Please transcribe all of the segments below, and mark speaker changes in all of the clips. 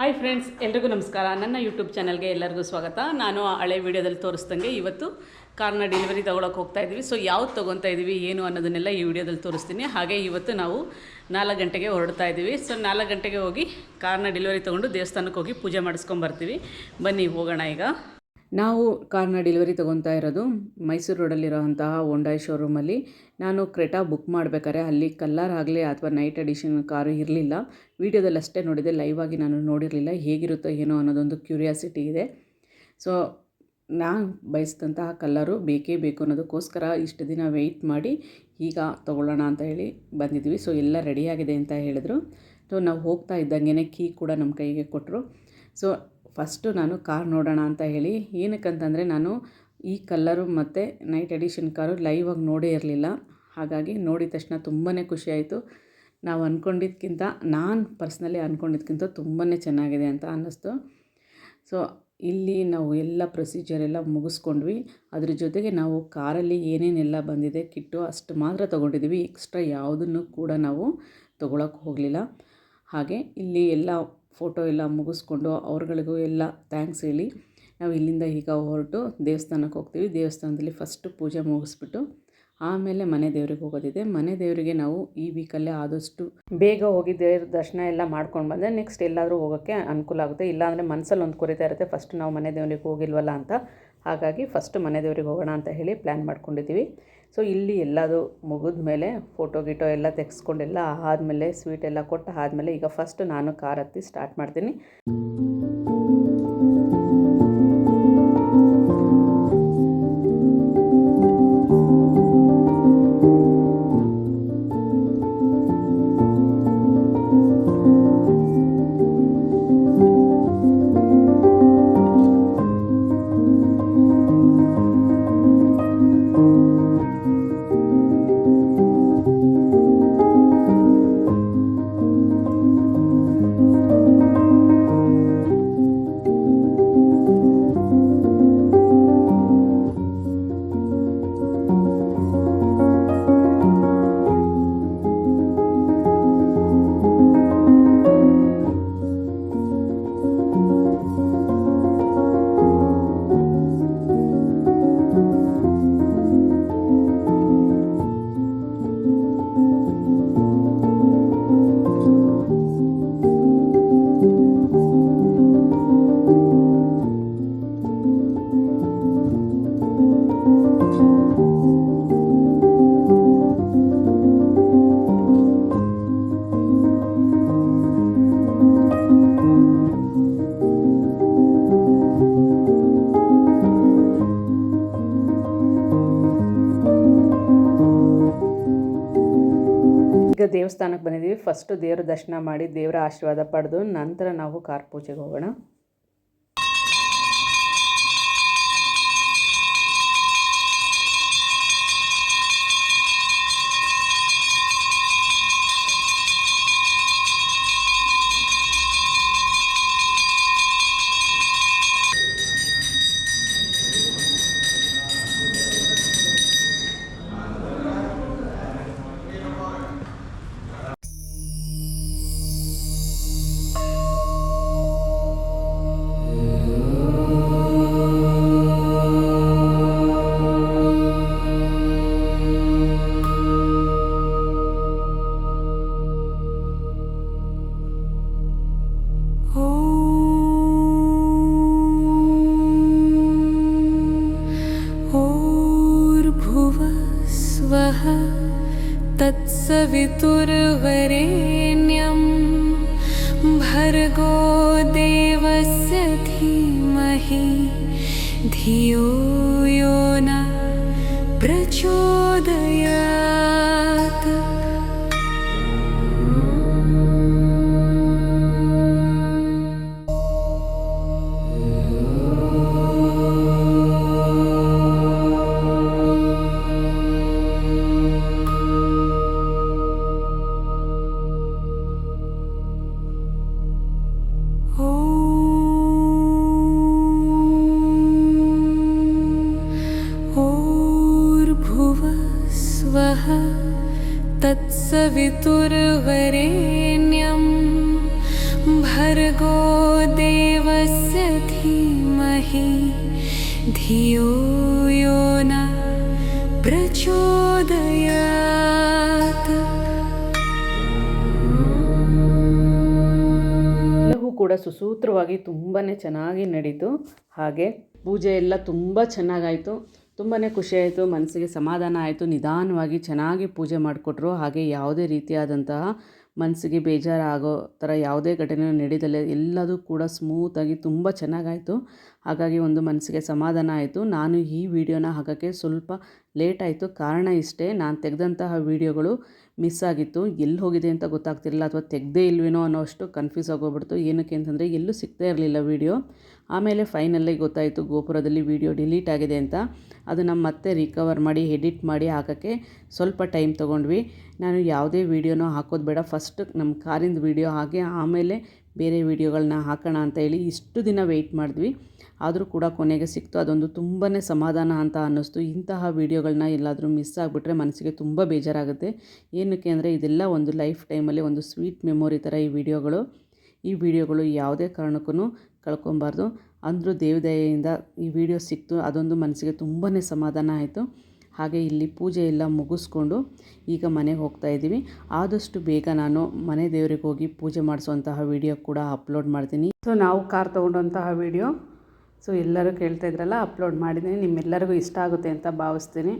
Speaker 1: Hi friends, ಎಲ್ರಿಗೂ ನಮಸ್ಕಾರ. ನನ್ನ ಯೂಟ್ಯೂಬ್ ಚಾನಲ್ಗೆ ಎಲ್ಲರಿಗೂ ಸ್ವಾಗತ. ನಾನು ಹಳೆ ವೀಡಿಯೋದಲ್ಲಿ ತೋರಿಸ್ದಂಗೆ ಇವತ್ತು ಕಾರ್ನ ಡೆಲಿವರಿ ತೊಗೊಳಕ್ಕೆ ಹೋಗ್ತಾ ಇದ್ದೀವಿ. ಸೊ ಯಾವ್ದು ತೊಗೊತಾ ಇದ್ದೀವಿ ಏನು ಅನ್ನೋದನ್ನೆಲ್ಲ ಈ ವಿಡಿಯೋದಲ್ಲಿ ತೋರಿಸ್ತೀನಿ. ಹಾಗೆ ಇವತ್ತು ನಾವು 4 ಗಂಟೆಗೆ ಹೊರಡ್ತಾ ಇದ್ದೀವಿ. ಸೊ 4 ಗಂಟೆಗೆ ಹೋಗಿ ಕಾರ್ನ ಡೆಲಿವರಿ ತೊಗೊಂಡು ದೇವಸ್ಥಾನಕ್ಕೆ ಹೋಗಿ ಪೂಜೆ ಮಾಡಿಸ್ಕೊಂಬರ್ತೀವಿ. ಬನ್ನಿ ಹೋಗೋಣ. ಈಗ ನಾವು ಕಾರ್ನ ಡೆಲಿವರಿ ತೊಗೊತಾ ಇರೋದು ಮೈಸೂರು ರೋಡಲ್ಲಿರೋಂತಹ ಹೋಂಡಾಯ್ ಶೋರೂಮಲ್ಲಿ. ನಾನು ಕ್ರೆಟಾ ಬುಕ್ ಮಾಡಬೇಕಾದ್ರೆ ಅಲ್ಲಿ ಕಲ್ಲರ್ ಆಗಲಿ ಅಥವಾ ನೈಟ್ ಎಡಿಷನ್ ಕಾರು ಇರಲಿಲ್ಲ. ವೀಡಿಯೋದಲ್ಲಿ ಅಷ್ಟೇ ನೋಡಿದೆ, ಲೈವ್ ಆಗಿ ನಾನು ನೋಡಿರಲಿಲ್ಲ. ಹೇಗಿರುತ್ತೋ ಏನೋ ಅನ್ನೋದೊಂದು ಕ್ಯೂರಿಯಾಸಿಟಿ ಇದೆ. ಸೊ ನಾನು ಬಯಸಿದಂತಹ ಕಲ್ಲರು ಬೇಕೇ ಬೇಕು ಅನ್ನೋದಕ್ಕೋಸ್ಕರ ಇಷ್ಟು ದಿನ ವೆಯ್ಟ್ ಮಾಡಿ ಈಗ ತೊಗೊಳ್ಳೋಣ ಅಂತ ಹೇಳಿ ಬಂದಿದ್ವಿ. ಸೊ ಎಲ್ಲ ರೆಡಿಯಾಗಿದೆ ಅಂತ ಹೇಳಿದ್ರು. ಸೊ ನಾವು ಹೋಗ್ತಾ ಇದ್ದಂಗೆ ಕೀ ಕೂಡ ನಮ್ಮ ಕೈಗೆ ಕೊಟ್ಟರು. ಸೊ ಫಸ್ಟು ನಾನು ಕಾರ್ ನೋಡೋಣ ಅಂತ ಹೇಳಿ, ಏನಕ್ಕಂತಂದರೆ ನಾನು ಈ ಕಲ್ಲರು ಮತ್ತು ನೈಟ್ ಎಡಿಷನ್ ಕಾರು ಲೈವಾಗಿ ನೋಡೇ ಇರಲಿಲ್ಲ. ಹಾಗಾಗಿ ನೋಡಿದ ತಕ್ಷಣ ತುಂಬಾ ಖುಷಿಯಾಯಿತು. ನಾವು ಅಂದ್ಕೊಂಡಿದ್ದಕ್ಕಿಂತ, ನಾನು ಪರ್ಸ್ನಲಿ ಅಂದ್ಕೊಂಡಿದ್ದಕ್ಕಿಂತ ತುಂಬಾ ಚೆನ್ನಾಗಿದೆ ಅಂತ ಅನ್ನಿಸ್ತು. ಸೊ ಇಲ್ಲಿ ನಾವು ಎಲ್ಲ ಪ್ರೊಸೀಜರ್ ಎಲ್ಲ ಮುಗಿಸ್ಕೊಂಡ್ವಿ. ಅದ್ರ ಜೊತೆಗೆ ನಾವು ಕಾರಲ್ಲಿ ಏನೇನೆಲ್ಲ ಬಂದಿದೆ ಕಿಟ್ಟು ಅಷ್ಟು ಮಾತ್ರ ತೊಗೊಂಡಿದ್ದೀವಿ. ಎಕ್ಸ್ಟ್ರಾ ಯಾವುದನ್ನು ಕೂಡ ನಾವು ತೊಗೊಳಕ್ಕೆ ಹೋಗಲಿಲ್ಲ. ಹಾಗೆ ಇಲ್ಲಿ ಎಲ್ಲ ಫೋಟೋ ಎಲ್ಲ ಮುಗಿಸ್ಕೊಂಡು ಅವ್ರುಗಳಿಗೂ ಎಲ್ಲ ಥ್ಯಾಂಕ್ಸ್ ಹೇಳಿ ನಾವು ಇಲ್ಲಿಂದ ಈಗ ಹೊರಟು ದೇವಸ್ಥಾನಕ್ಕೆ ಹೋಗ್ತೀವಿ. ದೇವಸ್ಥಾನದಲ್ಲಿ ಫಸ್ಟು ಪೂಜೆ ಮುಗಿಸ್ಬಿಟ್ಟು ಆಮೇಲೆ ಮನೆ ದೇವ್ರಿಗೆ ಹೋಗೋದಿದೆ. ಮನೆ ದೇವರಿಗೆ ನಾವು ಈ ವೀಕಲ್ಲೇ ಆದಷ್ಟು ಬೇಗ ಹೋಗಿ ದೇವ್ರ ದರ್ಶನ ಎಲ್ಲ ಮಾಡ್ಕೊಂಡು ಬಂದರೆ ನೆಕ್ಸ್ಟ್ ಎಲ್ಲಾದರೂ ಹೋಗೋಕ್ಕೆ ಅನುಕೂಲ ಆಗುತ್ತೆ. ಇಲ್ಲಾಂದರೆ ಮನಸ್ಸಲ್ಲಿ ಒಂದು ಕೊರಿತಾ ಇರುತ್ತೆ, ಫಸ್ಟ್ ನಾವು ಮನೆ ದೇವ್ರಿಗೆ ಹೋಗಿಲ್ವಲ್ಲ ಅಂತ. ಹಾಗಾಗಿ ಫಸ್ಟ್ ಮನೆ ದೇವ್ರಿಗೆ ಹೋಗೋಣ ಅಂತ ಹೇಳಿ ಪ್ಲ್ಯಾನ್ ಮಾಡ್ಕೊಂಡಿದ್ದೀವಿ. ಸೊ ಇಲ್ಲಿ ಎಲ್ಲದು ಮುಗಿದ ಮೇಲೆ ಫೋಟೋ ಗಿಟೋ ಎಲ್ಲ ತೆಗೆಸ್ಕೊಂಡೆಲ್ಲ ಆದಮೇಲೆ ಸ್ವೀಟ್ ಎಲ್ಲ ಕೊಟ್ಟು ಆದಮೇಲೆ ಈಗ ಫಸ್ಟ್ ನಾನು ಕಾರ್ ಹತ್ತಿ ಸ್ಟಾರ್ಟ್ ಮಾಡ್ತೀನಿ. ಈಗ ದೇವಸ್ಥಾನಕ್ಕೆ ಬಂದಿದ್ದೀವಿ. ಫಸ್ಟು ದೇವರ ದರ್ಶನ ಮಾಡಿ ದೇವರ ಆಶೀರ್ವಾದ ಪಡೆದು ನಂತರ ನಾವು ಕಾರ್ ಪೂಜೆಗೆ ಹೋಗೋಣ.
Speaker 2: तत्सवितुर्वरेण्यं भर्गो देवस्य धीमहि धियो यो न प्रचोदयात्. देवस्य धीमहि धियो यो न प्रचोदयात्।
Speaker 1: ಎಲ್ಲವೂ ಕೂಡ ಸುಸೂತ್ರವಾಗಿ ತುಂಬಾ ಚೆನ್ನಾಗಿ ನಡೀತು. ಹಾಗೆ ಪೂಜೆ ಎಲ್ಲ ತುಂಬ ಚೆನ್ನಾಗಾಯಿತು. ತುಂಬಾ ಖುಷಿಯಾಯಿತು, ಮನಸ್ಸಿಗೆ ಸಮಾಧಾನ ಆಯಿತು. ನಿಧಾನವಾಗಿ ಚೆನ್ನಾಗಿ ಪೂಜೆ ಮಾಡಿಕೊಟ್ರು. ಹಾಗೆ ಯಾವುದೇ ರೀತಿಯಾದಂತಹ ಮನಸ್ಸಿಗೆ ಬೇಜಾರಾಗೋ ಥರ ಯಾವುದೇ ಘಟನೆ ನಡೀದಲ್ಲೇ ಎಲ್ಲದೂ ಕೂಡ ಸ್ಮೂತಾಗಿ ತುಂಬ ಚೆನ್ನಾಗಾಯಿತು. ಹಾಗಾಗಿ ಒಂದು ಮನಸ್ಸಿಗೆ ಸಮಾಧಾನ ಆಯಿತು. ನಾನು ಈ ವಿಡಿಯೋನ ಹಾಕೋಕ್ಕೆ ಸ್ವಲ್ಪ ಲೇಟ್ ಆಯಿತು. ಕಾರಣ ಇಷ್ಟೇ, ನಾನು ತೆಗೆದಂತಹ ವೀಡಿಯೋಗಳು ಮಿಸ್ ಆಗಿತ್ತು. ಎಲ್ಲಿ ಹೋಗಿದೆ ಅಂತ ಗೊತ್ತಾಗ್ತಿರಲಿಲ್ಲ, ಅಥವಾ ತೆಗೆದೇ ಇಲ್ವೇನೋ ಅನ್ನೋ ಅಷ್ಟು ಕನ್ಫ್ಯೂಸ್ ಆಗೋಗ್ಬಿಡ್ತು. ಏನಕ್ಕೆ ಅಂತಂದರೆ ಎಲ್ಲೂ ಸಿಗ್ತಾ ಇರಲಿಲ್ಲ ವೀಡಿಯೋ. ಆಮೇಲೆ ಫೈನಲಿ ಗೊತ್ತಾಯಿತು ಗೋಪುರದಲ್ಲಿ ವೀಡಿಯೋ ಡಿಲೀಟ್ ಆಗಿದೆ ಅಂತ. ಅದನ್ನು ಮತ್ತೆ ರಿಕವರ್ ಮಾಡಿ ಎಡಿಟ್ ಮಾಡಿ ಹಾಕೋಕ್ಕೆ ಸ್ವಲ್ಪ ಟೈಮ್ ತೊಗೊಂಡ್ವಿ. ನಾನು ಯಾವುದೇ ವೀಡಿಯೋನೂ ಹಾಕೋದು ಬೇಡ, ಫಸ್ಟ್ ನಮ್ಮ ಕಾರಿಂದ ವೀಡಿಯೋ ಹಾಗೆ ಆಮೇಲೆ ಬೇರೆ ವೀಡಿಯೋಗಳನ್ನ ಹಾಕೋಣ ಅಂತ ಹೇಳಿ ಇಷ್ಟು ದಿನ ವೆಯ್ಟ್ ಮಾಡಿದ್ವಿ. ಆದರೂ ಕೂಡ ಕೊನೆಗೆ ಸಿಕ್ತು. ಅದೊಂದು ತುಂಬಾ ಸಮಾಧಾನ ಅಂತ ಅನ್ನಿಸ್ತು. ಇಂತಹ ವೀಡಿಯೋಗಳನ್ನ ಎಲ್ಲಾದರೂ ಮಿಸ್ ಆಗಿಬಿಟ್ರೆ ಮನಸ್ಸಿಗೆ ತುಂಬ ಬೇಜಾರಾಗುತ್ತೆ. ಏನಕ್ಕೆ ಅಂದರೆ ಇದೆಲ್ಲ ಒಂದು ಲೈಫ್ ಟೈಮಲ್ಲಿ ಒಂದು ಸ್ವೀಟ್ ಮೆಮೊರಿ ಥರ ಈ ವಿಡಿಯೋಗಳು ಯಾವುದೇ ಕಾರಣಕ್ಕೂ ಕಳ್ಕೊಬಾರ್ದು. ಅಂದರೂ ದೇವದಯೆಯಿಂದ ಈ ವಿಡಿಯೋ ಸಿಕ್ತು. ಅದೊಂದು ಮನಸ್ಸಿಗೆ ತುಂಬಾ ಸಮಾಧಾನ ಆಯಿತು. ಹಾಗೆ ಇಲ್ಲಿ ಪೂಜೆ ಎಲ್ಲ ಮುಗಿಸ್ಕೊಂಡು ಈಗ ಮನೆಗೆ ಹೋಗ್ತಾ ಇದ್ದೀವಿ. ಆದಷ್ಟು ಬೇಗ ನಾನು ಮನೆ ದೇವರಿಗೆ ಹೋಗಿ ಪೂಜೆ ಮಾಡಿಸುವಂತಹ ವಿಡಿಯೋ ಕೂಡ ಅಪ್ಲೋಡ್ ಮಾಡ್ತೀನಿ. ಸೊ ನಾವು ಕಾರ್ ತೊಗೊಂಡಂತಹ ವಿಡಿಯೋ ಎಲ್ಲರೂ ಕೇಳ್ತಾ ಇದ್ರಲ್ಲ, ಅಪ್ಲೋಡ್ ಮಾಡಿದ್ದೀನಿ. ನಿಮ್ಮೆಲ್ಲರಿಗೂ ಇಷ್ಟ ಆಗುತ್ತೆ ಅಂತ ಭಾವಿಸ್ತೀನಿ.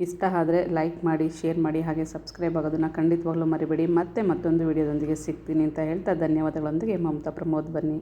Speaker 1: ಇಷ್ಟ ಆದರೆ ಲೈಕ್ ಮಾಡಿ, ಶೇರ್ ಮಾಡಿ, ಹಾಗೆ ಸಬ್ಸ್ಕ್ರೈಬ್ ಆಗೋದನ್ನು ಖಂಡಿತವಾಗ್ಲೂ ಮರಿಬೇಡಿ. ಮತ್ತೊಂದು ವಿಡಿಯೋದೊಂದಿಗೆ ಸಿಗ್ತೀನಿ ಅಂತ ಹೇಳ್ತಾ ಧನ್ಯವಾದಗಳೊಂದಿಗೆ ಮಮತಾ ಪ್ರಮೋದ್. ಬನ್ನಿ.